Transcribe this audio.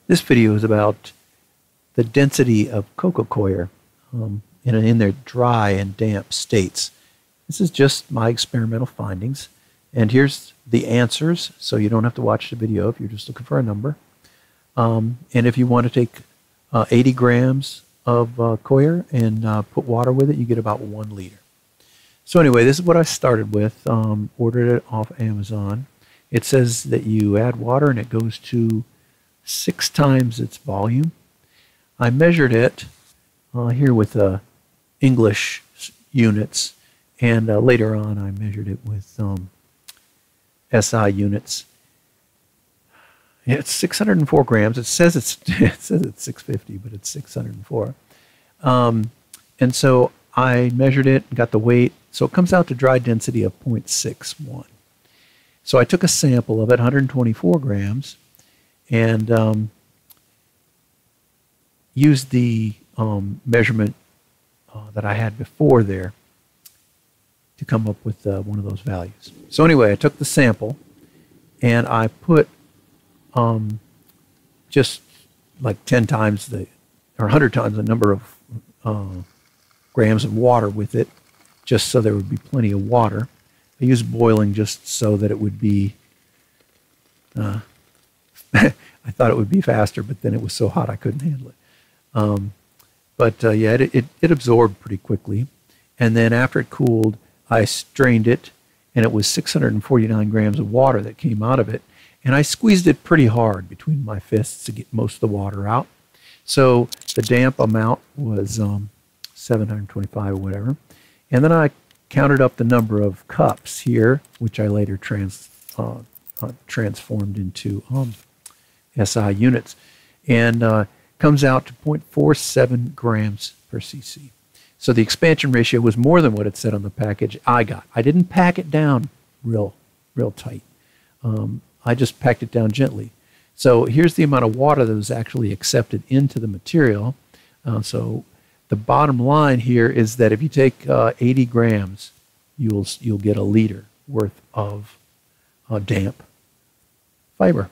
This video is about the density of Coco Coir in their dry and damp states. This is just my experimental findings. And here's the answers, so you don't have to watch the video if you're just looking for a number. And if you want to take 80 grams of coir and put water with it, you get about 1 liter. So anyway, this is what I started with. Ordered it off Amazon. It says that you add water and it goes to 6 times its volume. I measured it here with English units, and later on I measured it with SI units. Yeah, it's 604 grams. It says it's 650, but it's 604. And so I measured it and got the weight. So it comes out to dry density of 0.61. So I took a sample of it, 124 grams, and used the measurement that I had before there to come up with one of those values. So anyway, I took the sample and I put just like 10 times or 100 times the number of grams of water with it, just so there would be plenty of water. I used boiling just so that it would be, I thought it would be faster, but then it was so hot I couldn't handle it. Yeah, it absorbed pretty quickly. And then after it cooled, I strained it, and it was 649 grams of water that came out of it. And I squeezed it pretty hard between my fists to get most of the water out. So the damp amount was 725 or whatever. And then I counted up the number of cups here, which I later transformed into SI units. And comes out to 0.47 grams per cc. So the expansion ratio was more than what it said on the package I got. I didn't pack it down real tight. I just packed it down gently. So here's the amount of water that was actually accepted into the material. So the bottom line here is that if you take 80 grams, you'll get a liter worth of damp fiber.